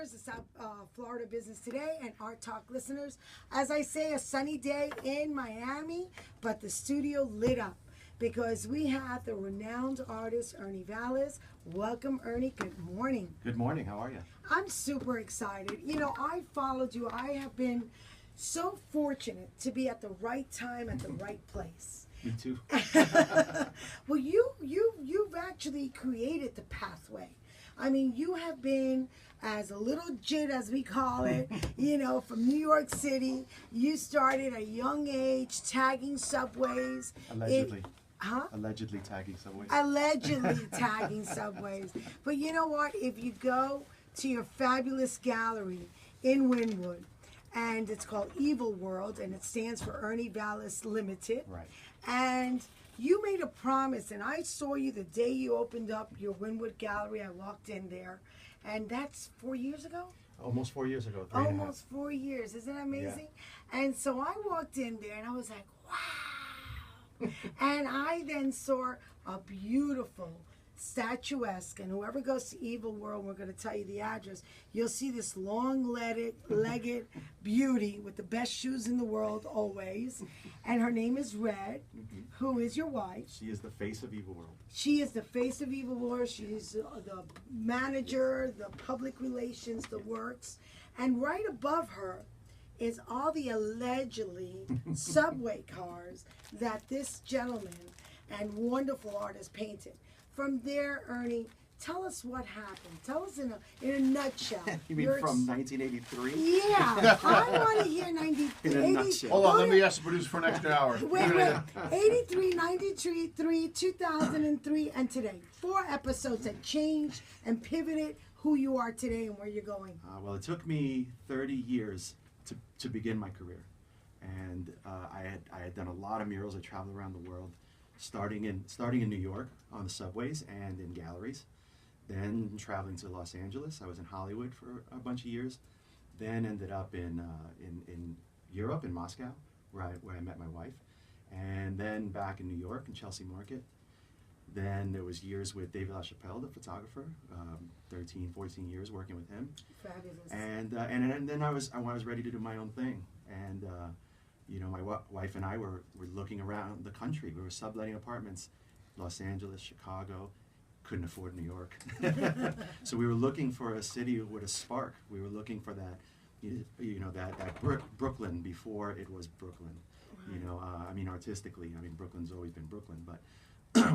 viewers of South Florida Business Today and Art Talk listeners. As I say, a sunny day in Miami, but the studio lit up because we have the renowned artist ERNI VALES. Welcome, ERNI. Good morning. Good morning. How are you? I'm super excited. You know, I followed you. I have been so fortunate to be at the right time at the right place. Me too. Well, you've actually created the pathway. I mean, you have been, as a little jit, as we call it, you know, from New York City. You started at a young age tagging subways. Allegedly. Huh? Allegedly tagging subways. Allegedly tagging subways. But you know what? If you go to your fabulous gallery in Wynwood, and it's called Evil World, and it stands for ERNI VALES Limited. Right. And you made a promise, and I saw you the day you opened up your Wynwood gallery. I walked in there, and that's 4 years ago? Almost 4 years ago. 3.5. Almost 4 years. Isn't that amazing? Yeah. And so I walked in there, and I was like, wow. And I then saw a beautiful statuesque, and whoever goes to Evil World, we're going to tell you the address, you'll see this long-legged beauty with the best shoes in the world always, and her name is Red, who is your wife. She is the face of Evil World. She is the face of Evil World. She's the manager, the public relations, the works, and right above her is all the allegedly subway cars that this gentleman and wonderful artist painted. From there, ERNI, tell us what happened. Tell us in a nutshell. You mean from 1983? Yeah, I want to hear 93. In a nutshell. Hold on, let me ask the producer for an extra hour. Wait. 83, 93, 2003, and today. 4 episodes that changed and pivoted who you are today and where you're going. Well, it took me 30 years to begin my career. And I had done a lot of murals. I traveled around the world. Starting in New York on the subways and in galleries, then traveling to Los Angeles. I was in Hollywood for a bunch of years, then ended up in Europe, in Moscow, where I met my wife, and then back in New York in Chelsea Market. Then there was years with David LaChapelle, the photographer, 13, 14 years working with him. Fabulous. And then I was ready to do my own thing, and. You know, my wife and I were looking around the country. We were subletting apartments, Los Angeles, Chicago, couldn't afford New York. So we were looking for a city with a spark. We were looking for that, you know, that Brooklyn before it was Brooklyn. Right. You know, I mean, artistically, I mean, Brooklyn's always been Brooklyn, but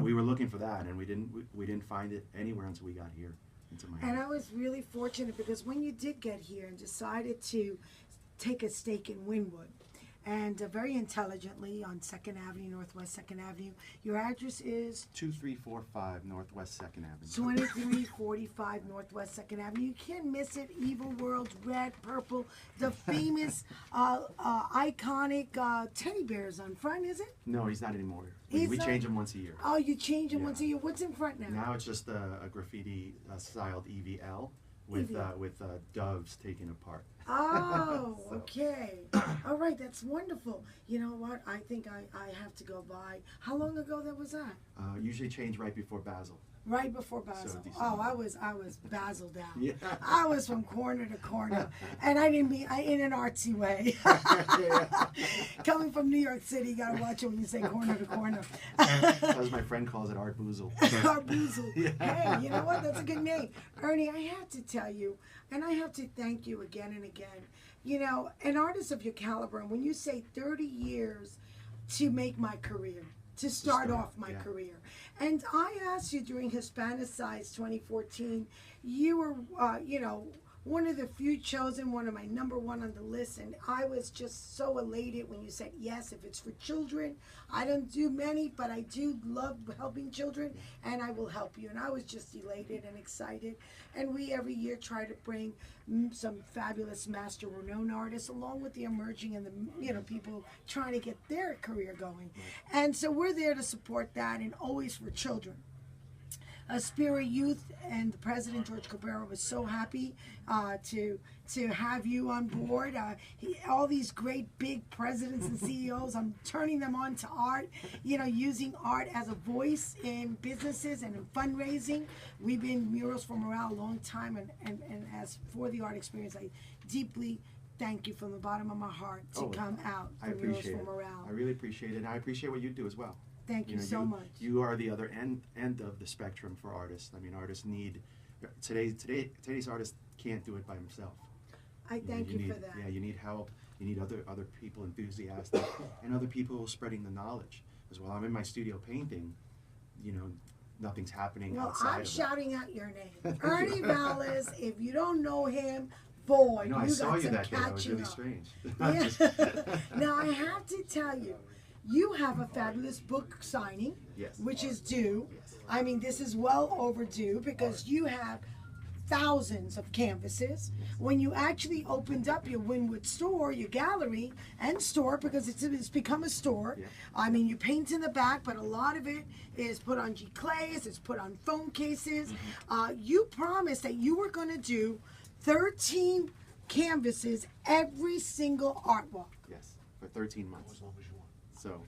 we were looking for that, and we didn't find it anywhere until we got here into Miami. And I was really fortunate because when you did get here and decided to take a stake in Wynwood, and very intelligently on 2nd Avenue, Northwest 2nd Avenue. Your address is? 2345 Northwest 2nd Avenue. 2345 Northwest 2nd Avenue. You can't miss it. Evil World, red, purple, the famous, iconic teddy bears on front, is it? No, he's not anymore. We change him once a year. Oh, you change him once a year. What's in front now? Now it's just a graffiti styled EVL with doves taken apart. Oh, okay. All right, that's wonderful. You know what? I think I have to go by. How long ago that was that? Usually change right before Basel. Right before Basel. So oh, I was Basel down. Yeah. I was from corner to corner, and I didn't mean in an artsy way. Coming from New York City, you gotta watch it when you say corner to corner. As my friend calls it, Art Boozle. Art Boozle. Yeah. Hey, you know what? That's a good name, ERNI. I have to tell you, and I have to thank you again and again. You know, an artist of your caliber, and when you say 30 years to make my career. To start off my career. And I asked you during Hispanicize 2014, you were, you know, one of the few chosen, one of my #1 on the list, and I was just so elated when you said yes. If it's for children, I don't do many, but I do love helping children, and I will help you. And I was just elated and excited. And we every year try to bring some fabulous master renowned artists along with the emerging and the people trying to get their career going. And so we're there to support that, and always for children. Aspira Youth and the president, George Cabrera, was so happy to have you on board. All these great big presidents and CEOs, I'm turning them on to art, using art as a voice in businesses and in fundraising. We've been Murals for Morale a long time, and as for the art experience, I deeply thank you from the bottom of my heart to come out for I Murals appreciate for it. Morale. I really appreciate it, and I appreciate what you do as well. Thank you so much. You are the other end of the spectrum for artists. I mean, artists need today's artist can't do it by himself. I thank you for that. Yeah, you need help. You need other people enthusiastic and other people spreading the knowledge as well. I'm in my studio painting. Nothing's happening outside Well, I'm of shouting out your name, Ernie Valles. If you don't know him, boy, I you saw got you some that day. That was catching really up. strange. Yeah. Now I have to tell you, you have a fabulous book signing, Yes. which is due. Yes. I mean, this is well overdue because you have thousands of canvases. When you actually opened up your Wynwood store, your gallery and store, because it's become a store. Yeah. I mean, you paint in the back, but a lot of it is put on G-clays, it's put on phone cases. You promised that you were going to do 13 canvases every single art walk. Yes, for 13 months. So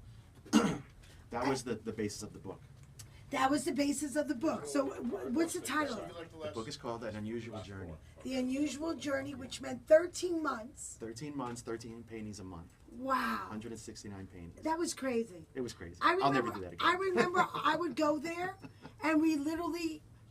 that was the basis of the book. That was the basis of the book. So what's the title of it? The book is called An Unusual Journey. The Unusual Journey, which meant 13 months. 13 months, 13 paintings a month. Wow. 169 paintings. That was crazy. It was crazy. I'll never do that again. I remember I would go there and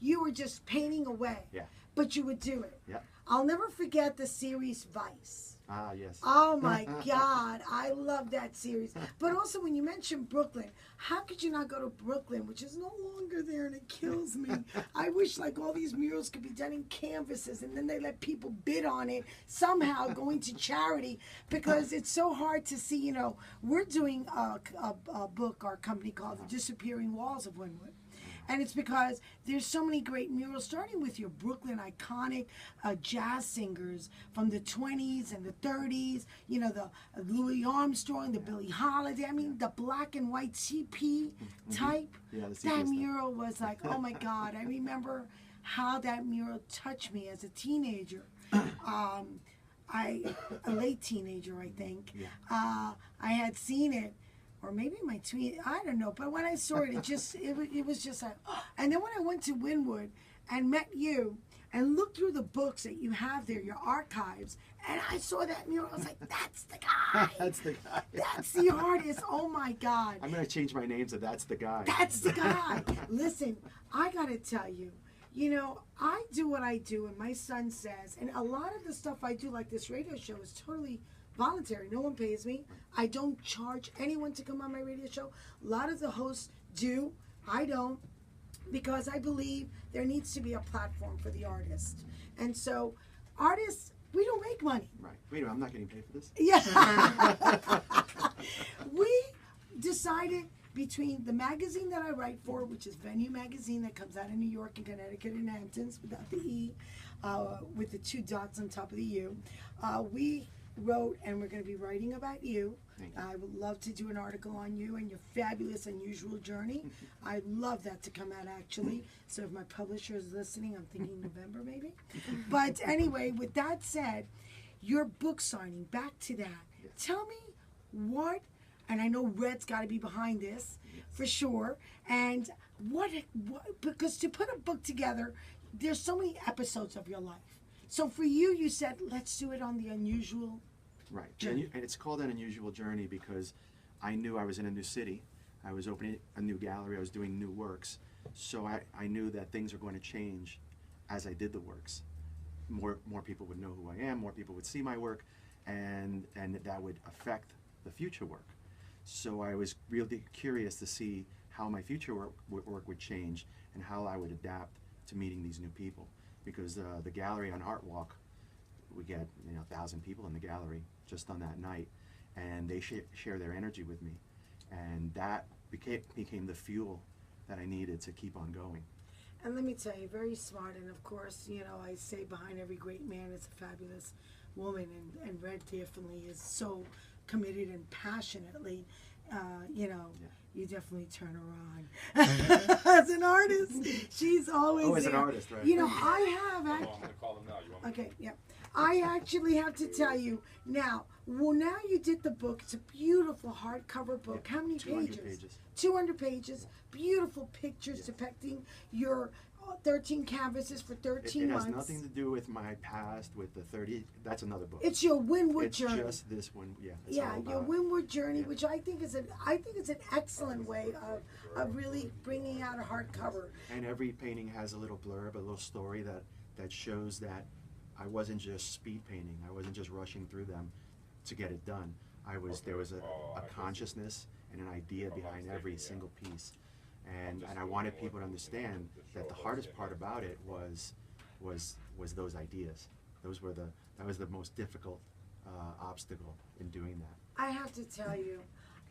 you were just painting away. Yeah. But you would do it. Yeah. I'll never forget the series Vice. Ah, yes. Oh my God, I love that series. But also when you mentioned Brooklyn, how could you not go to Brooklyn, which is no longer there, and it kills me. I wish like all these murals could be done in canvases and then they let people bid on it, somehow going to charity, because it's so hard to see, we're doing a book, our company called The Disappearing Walls of Wynwood. And it's because there's so many great murals, starting with your Brooklyn iconic jazz singers from the 20s and the 30s, the Louis Armstrong, the Billie Holiday, I mean, the black and white CP type. Yeah, the CP that stuff. mural was like, oh my God, I remember how that mural touched me as a teenager. A late teenager, I think. Yeah. I had seen it. Or maybe my tweet, I don't know. But when I saw it, it was just like, oh. And then when I went to Wynwood and met you and looked through the books that you have there, your archives, and I saw that mural, I was like, that's the guy. That's the guy. That's the artist. Oh my God. I'm going to change my name to That's the Guy. That's the guy. Listen, I got to tell you, I do what I do, and my son says, and a lot of the stuff I do, like this radio show, is totally voluntary. No one pays me. I don't charge anyone to come on my radio show. A lot of the hosts do. I don't, because I believe there needs to be a platform for the artist. And so artists, we don't make money. Right. Wait a minute, I'm not getting paid for this? Yeah. We decided between the magazine that I write for, which is Venue Magazine, that comes out in New York and Connecticut and Hamptons without the E, with the 2 dots on top of the U, we wrote, and we're going to be writing about you. I would love to do an article on you and your fabulous, unusual journey. I'd love that to come out, actually. So if my publisher is listening, I'm thinking November maybe. But anyway, with that said, your book signing, back to that. Yes. Tell me what, and I know Red's got to be behind this for sure, and what, because to put a book together, there's so many episodes of your life. So for you, you said, let's do it on the unusual Right. journey. And it's called An Unusual Journey because I knew I was in a new city. I was opening a new gallery. I was doing new works. So I knew that things are going to change as I did the works. More people would know who I am. More people would see my work. And that would affect the future work. So I was really curious to see how my future work would change and how I would adapt to meeting these new people. Because the gallery on Art Walk, we get 1,000 people in the gallery just on that night, and they share their energy with me, and that became the fuel that I needed to keep on going. And let me tell you, very smart, and of course, I say behind every great man is a fabulous woman, and Red definitely is so committed and passionately. you know, Yeah. you definitely turn her on. As an artist, she's always As there. an artist, right? You know, I have Oh, I'm actually. gonna call them now. You want me Okay, yeah. I actually have to tell you now. Well, now you did the book. It's a beautiful hardcover book. Yeah, How many 200 pages? pages. 200 pages. Beautiful pictures Yes. depicting your 13 canvases for 13 It has months. nothing to do with my past, with the 30. That's another book. It's your Windward It's journey. just this one. Yeah. It's Yeah, all your about- Windward journey, yeah. which I think is an excellent way of really bringing out a hardcover. And every painting has a little blurb, a little story that shows that I wasn't just speed painting. I wasn't just rushing through them to get it done. There was a consciousness and an idea behind every single piece. And I wanted people to understand that the hardest part about it was those ideas. That was the most difficult obstacle in doing that. I have to tell you,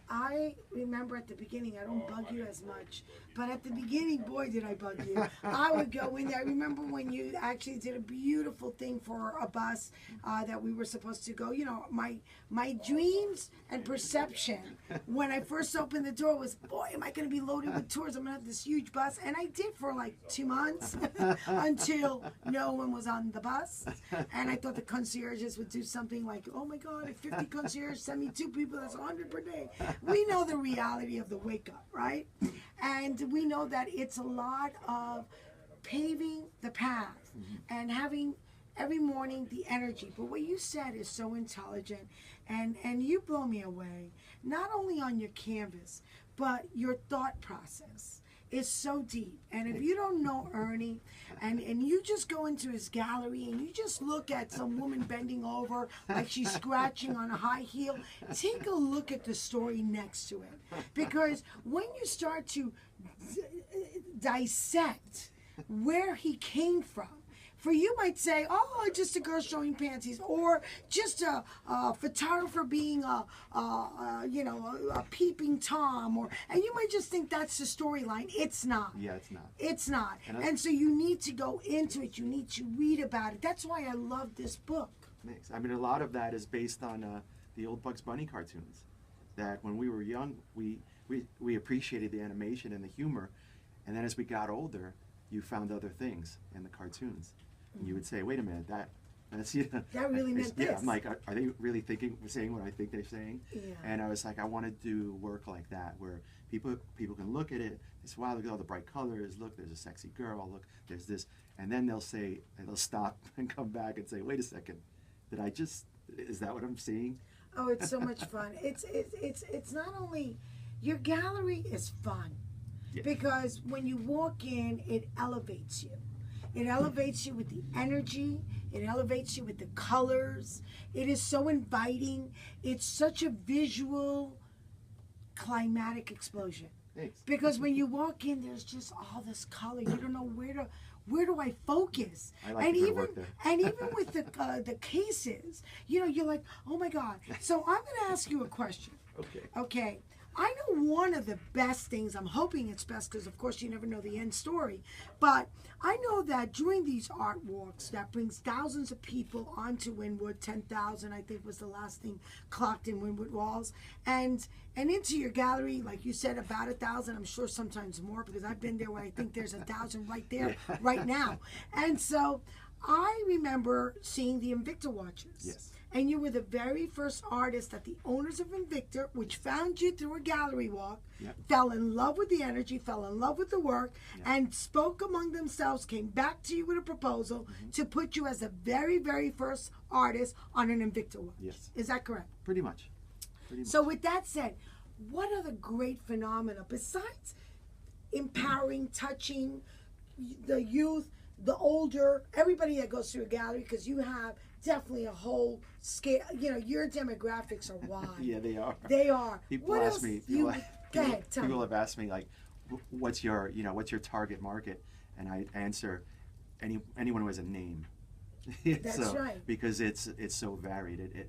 I remember at the beginning, I don't bug you as much, but at the beginning, boy, did I bug you. I would go in there. I remember when you actually did a beautiful thing for a bus that we were supposed to go. You know, my dreams and perception when I first opened the door was, boy, am I going to be loaded with tours? I'm going to have this huge bus. And I did for like 2 months until no one was on the bus. And I thought the concierges would do something like, oh my God, if 50 concierges send me 2 people, that's 100 per day. We know the reality of the wake up, right? And we know that it's a lot of paving the path and having every morning the energy. But what you said is so intelligent, and you blow me away, not only on your canvas, but your thought process is so deep. And if you don't know Ernie, and you just go into his gallery and you just look at some woman bending over like she's scratching on a high heel, take a look at the story next to it. Because when you start to dissect where he came from, for you might say, oh, just a girl showing panties, or just a photographer being a peeping Tom, and you might just think that's the storyline. It's not. Yeah, it's not. It's not. And And so you need to go into it. You need to read about it. That's why I love this book. Thanks. I mean, a lot of that is based on the old Bugs Bunny cartoons. That when we were young, we appreciated the animation and the humor, and then as we got older, you found other things in the cartoons. And you would say, wait a minute, that's That really meant yeah, this. I'm like, are they really saying what I think they're saying? Yeah. And I was like, I want to do work like that, where people can look at it, they say, wow, look at all the bright colors, look, there's a sexy girl, look, there's this, and then they'll stop and come back and say, wait a second, is that what I'm seeing? Oh, it's so much fun. It's not only, your gallery is fun. Yeah. Because when you walk in, it elevates you. It elevates you with the energy. It elevates you with the colors. It is so inviting. It's such a visual, climatic explosion. Thanks. Because when you walk in, there's just all this color. You don't know where do I focus? I like and to go to even work there. and even with the cases, you're like, oh my God. So I'm going to ask you a question. Okay. Okay. I know one of the best things, I'm hoping it's best because of course you never know the end story, but I know that during these art walks that brings thousands of people onto Wynwood, 10,000 I think was the last thing clocked in Wynwood walls, and into your gallery, like you said, about 1,000, I'm sure sometimes more because I've been there where I think there's 1,000 right there, right now. And so I remember seeing the Invicta watches. Yes. And you were the very first artist that the owners of Invicta, which found you through a gallery walk, Yep. fell in love with the energy, fell in love with the work, and spoke among themselves, came back to you with a proposal to put you as the very, very first artist on an Invicta watch. Yes. Is that correct? Pretty much. Pretty much. So with that said, what are the great phenomena besides empowering, touching the youth, the older, everybody that goes through a gallery, because you have definitely a whole scale, your demographics are wide. Yeah, they are. They are. People What ask else me. Go ahead, tell People me. have asked me like, what's your target market? And I answer, anyone who has a name. That's right. Because it's so varied.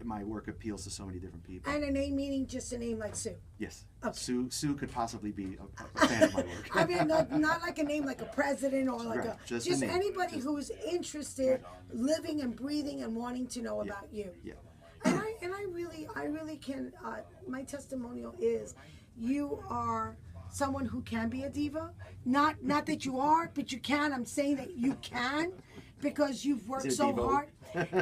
My work appeals to so many different people. And a name meaning just a name like Sue. Yes. Okay. Sue could possibly be a fan of my work. I mean, not like a name like a president or like Right, just just a name. anybody who's interested, living and breathing and wanting to know about you. Yeah. And I really can. My testimonial is, you are someone who can be a diva. Not that you are, but you can. I'm saying that you can, because you've worked so Devo? hard.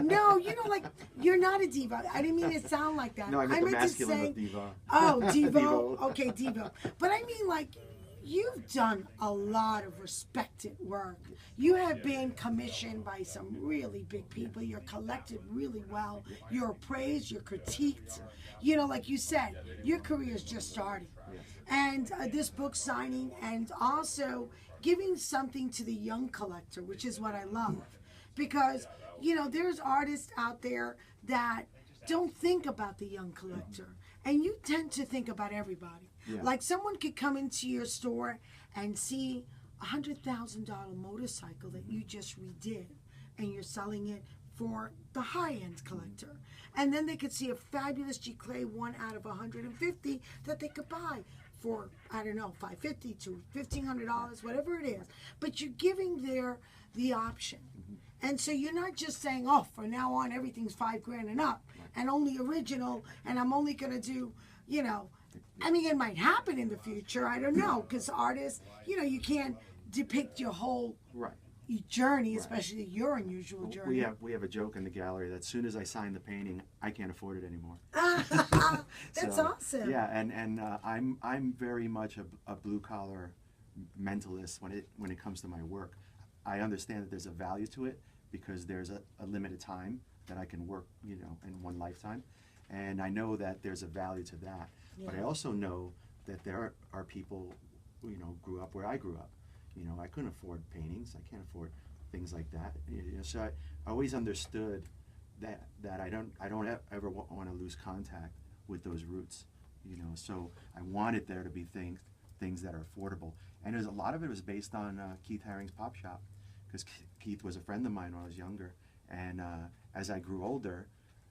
No, like, you're not a diva. I didn't mean to sound like that. No, I meant the to masculine say, of diva. oh, Devo. Devo. Okay, Devo. But I mean, like, you've done a lot of respected work. You have been commissioned by some really big people. You're collected really well. You're appraised. You're critiqued. Like you said, your career's just starting. And this book signing, and also giving something to the young collector, which is what I love. Because, there's artists out there that don't think about the young collector. And you tend to think about everybody. Yeah. Like, someone could come into your store and see a $100,000 motorcycle that you just redid, and you're selling it for the high-end collector. And then they could see a fabulous G-Clay 1 out of 150 that they could buy for, I don't know, $550 to $1,500, whatever it is. But you're giving the option. And so you're not just saying, oh, from now on everything's $5,000 and up, and only original, and I'm only going to do, I mean, it might happen in the future. I don't know, because artists, you can't depict your whole journey, especially your unusual journey. We have a joke in the gallery that as soon as I sign the painting, I can't afford it anymore. That's awesome. Yeah, and I'm very much a blue collar mentalist when it comes to my work. I understand that there's a value to it because there's a limited time that I can work, in one lifetime, and I know that there's a value to that. Yeah. But I also know that there are people, grew up where I grew up. I couldn't afford paintings. I can't afford things like that. So I always understood that I don't ever want to lose contact with those roots. So I wanted there to be things that are affordable, and a lot of it was based on Keith Haring's Pop Shop, because Keith was a friend of mine when I was younger, and as I grew older,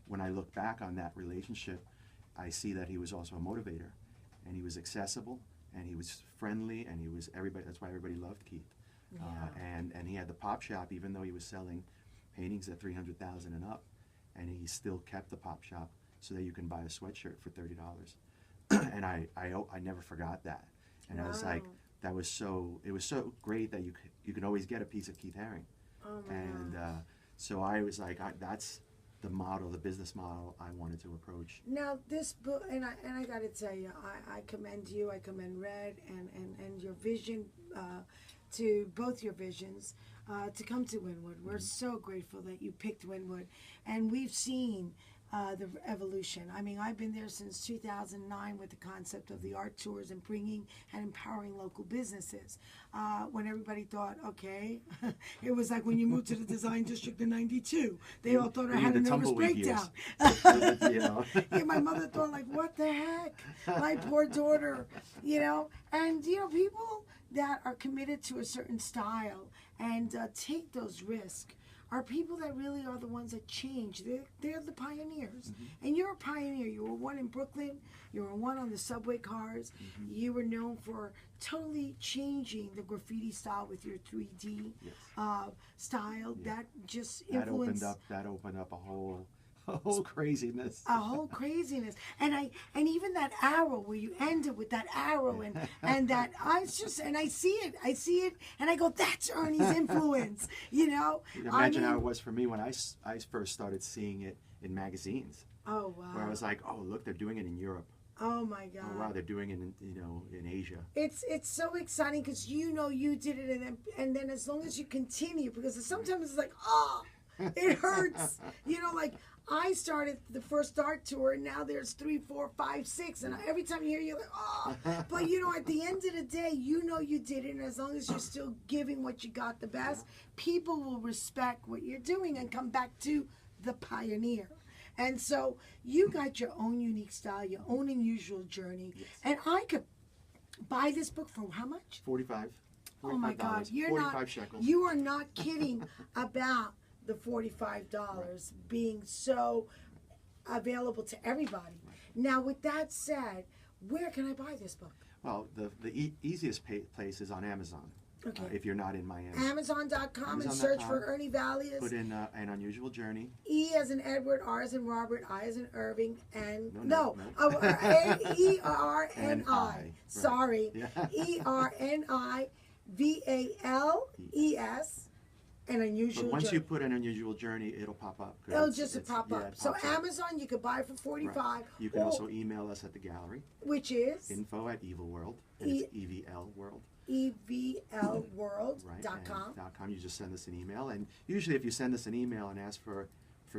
when I look back on that relationship, I see that he was also a motivator, and he was accessible, and he was friendly, and he was everybody. That's why everybody loved Keith. Yeah. And he had the Pop Shop, even though he was selling paintings at $300,000 and up, and he still kept the Pop Shop so that you can buy a sweatshirt for $30. And I never forgot that, and I was like, it was so great that you can always get a piece of Keith Haring. Oh my and so I was like, that's the model, the business model I wanted to approach. Now this book, and I got to tell you, I commend you, I commend Red and your vision, to both your visions, to come to Wynwood. We're so grateful that you picked Wynwood, and we've seen the evolution. I mean, I've been there since 2009 with the concept of the art tours and bringing and empowering local businesses. When everybody thought, okay, it was like when you moved to the design district in '92. They all thought I had a nervous breakdown. Yeah, my mother thought, like, what the heck? My poor daughter, And, people that are committed to a certain style and take those risks are people that really are the ones that change. They're the pioneers. Mm-hmm. And you're a pioneer. You were one in Brooklyn. You were one on the subway cars. Mm-hmm. You were known for totally changing the graffiti style with your 3D style. Yeah. That just influenced. That opened up a whole craziness. A whole craziness. And even that arrow where you ended with that arrow and that I see it and I go, that's Ernie's influence, Imagine how it was for me when I first started seeing it in magazines. Oh wow. Where I was like, oh look, they're doing it in Europe. Oh my God. Oh wow, they're doing it in Asia. It's so exciting because you did it and then as long as you continue, because sometimes it's like, oh, it hurts. Like I started the first art tour, and now there's 3, 4, 5, 6, and every time you hear, you're like, oh. But at the end of the day, you did it, and as long as you're still giving what you got the best, people will respect what you're doing and come back to the pioneer. And so you got your own unique style, your own unusual journey, and I could buy this book for how much? $45. Oh my God, 45 shekels. You are not kidding about the $45 being so available to everybody. Now, with that said, where can I buy this book? Well, the easiest place is on Amazon. Okay. if you're not in Miami. Amazon.com and search for ERNI VALES. Put in An Unusual Journey. E as in Edward, R as in Robert, I as in Irving, and ERNI. Right. Sorry, Yeah. ERNIVALES. An Unusual But once Journey. you put An Unusual Journey, it'll pop up. It'll just pop up. it So pops up. Amazon, you could buy for $45. Right. You can or- also email us at the gallery, which is info@evilworld, and it's EVL World. EVLworld.com. Right, .com. You just send us an email, and usually if you send us an email and ask for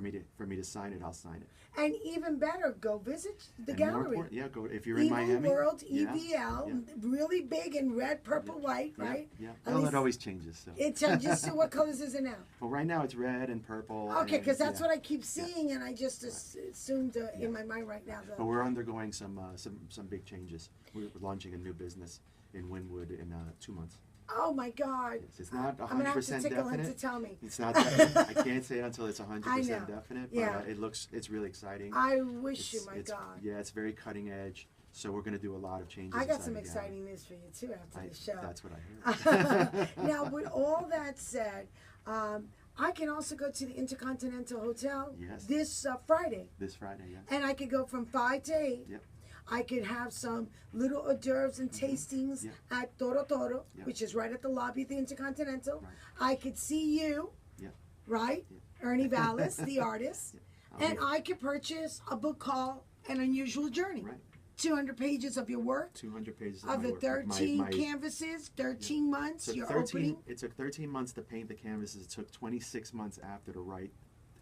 me to sign it, I'll sign it. And even better, go visit the And more gallery. important, yeah, go if you're in Evil Miami. World, yeah, EVL, yeah. really big in red, purple, white, Yeah, right? Yeah. At Well, least it always changes. So. it changes to what colors is it now? Well, right now it's red and purple. Okay, because that's yeah. what I keep seeing, and I just assumed in my mind right now. But we're undergoing some big changes. We're launching a new business in Wynwood in 2 months. Oh my God! Yes, it's not 100% I'm gonna have to tickle him definite. to tell me. It's not definite. I can't say it until it's 100% I know. definite. But Yeah. it's really exciting. I wish you, my it's, God. Yeah, it's very cutting edge. So we're going to do a lot of changes. I got inside some the gallery. exciting news for you too after the show. That's what I heard. Now, with all that said, I can also go to the Intercontinental Hotel Yes. this Friday, This Friday, yeah. and I could go from 5 to 8. Yep. I could have some little hors d'oeuvres and tastings Yep. at Toro Toro, Yep. which is right at the lobby of the Intercontinental. Right. I could see you, Yep. right? ERNI VALES, the artist. I'll And be- I could purchase a book called An Unusual Journey. Right. 200 pages of your work, 200 pages of my the work. 13 canvases, 13 months, So your 13, opening. it took 13 months to paint the canvases. It took 26 months after to write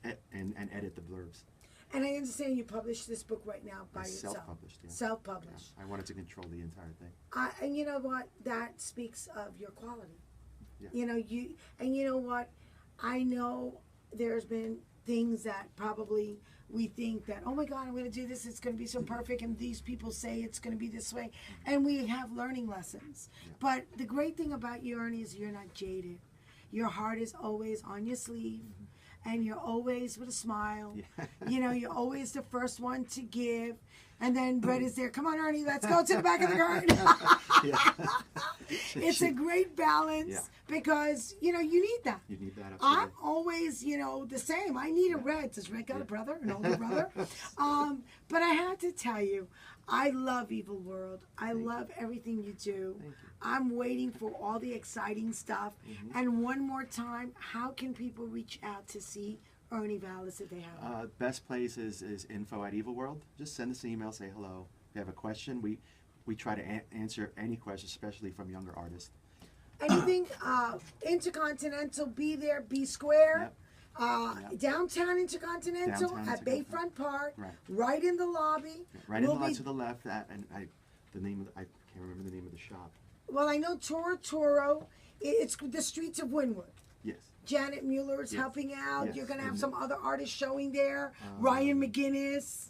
and edit the blurbs. And I understand you publish this book right now by It's yourself. self-published, yeah. Self-published. I wanted to control the entire thing. And you know what? That speaks of your quality. Yeah. You know, you know what? I know there's been things that probably we think that, oh my God, I'm going to do this. It's going to be so perfect. And these people say it's going to be this way. And we have learning lessons. Yeah. But the great thing about you, Ernie, is you're not jaded. Your heart is always on your sleeve. And you're always with a smile. Yeah. You know, you're always the first one to give. And then Brett is there. Come on, Ernie, let's go to the back of the garden. It's a great balance Yeah. because, you know, you need that. You need that, I'm absolutely. always, you know, the same. I need a Red. Does Red got a brother, an older brother? But I have to tell you, I love Evil World. I love everything you do. Thank you. I'm waiting for all the exciting stuff. And one more time, how can people reach out to see ERNI VALES if they have it? Best place is info@evilworld. Just send us an email, say hello. If you have a question, we try to answer any question, especially from younger artists. Anything, Intercontinental, be there, be square. Yep. Downtown Intercontinental Downtown at Intercontinental. Bayfront Park, Right. in the lobby. Right We'll in the lot be- to the left, I can't remember the name of the shop. Well, I know Toro. It's the streets of Wynwood. Yes. Janet Mueller is Yes. helping out. Yes. You're going to have some other artists showing there. Um, Ryan McGinnis.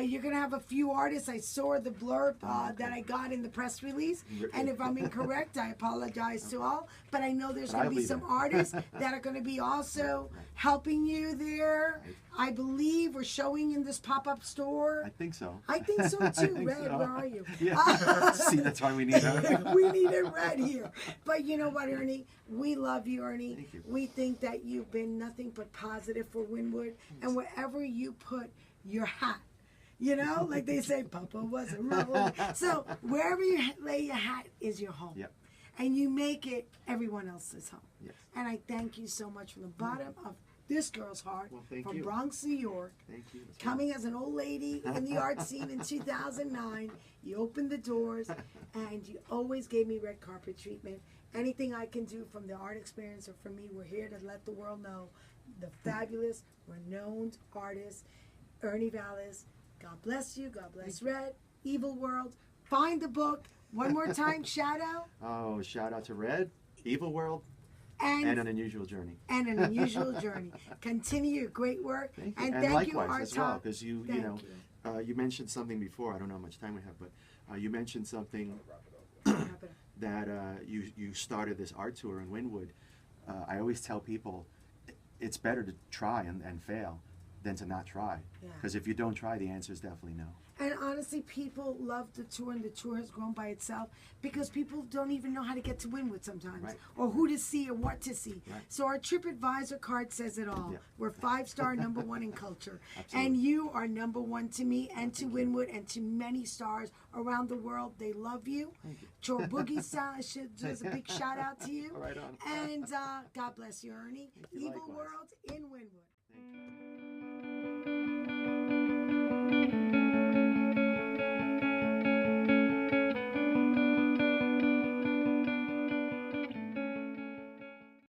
You're going to have a few artists. I saw the blurb okay. that I got in the press release. Re- And if I'm incorrect, I apologize to all. But I know there's But going I'll to be be some there. artists that are going to be also Right. helping you there. Right. I believe we're showing in this pop-up store. I think so. I think so I too. think Red, so. where are you? Yeah. See, that's why we need her. We need it red here. But you know what, Ernie? We love you, Ernie. Thank you. We think that you've been nothing but positive for Wynwood. And wherever you put your hat, you know, like they say, Papa was a rebel. So wherever you lay your hat is your home. Yep. And you make it everyone else's home. Yes. And I thank you so much from the bottom of this girl's heart, Well, thank from you. Bronx, New York. Thank you. That's Coming as an old lady in the art scene in 2009, you opened the doors and you always gave me red carpet treatment. Anything I can do from the art experience or from me, we're here to let the world know the fabulous, renowned artist, ERNI VALES. God bless you. God bless Red. Evil World. Find the book. One more time, shout out. Oh, shout out to Red, Evil World, and An Unusual Journey. And An Unusual Journey. Continue your great work. Thank you. And And thank you, likewise as well, ARTTALK. because you Thank know, you. you mentioned something before. I don't know how much time we have, but you mentioned something Wrap it up. that you started this art tour in Wynwood. I always tell people it's better to try and fail than to not try. Yeah. Because if you don't try, the answer is definitely no. And honestly, people love the tour, and the tour has grown by itself because people don't even know how to get to Wynwood sometimes, Right. or who to see or what to see. Right. So our TripAdvisor card says it all. Yeah. We're 5-star #1 in culture. Absolutely. And you are #1 to me and to Wynwood and to many stars around the world. They love you. Chor Boogie does a big shout out to you. Right on. And God bless you, Ernie. you, Evil likewise. World in Wynwood.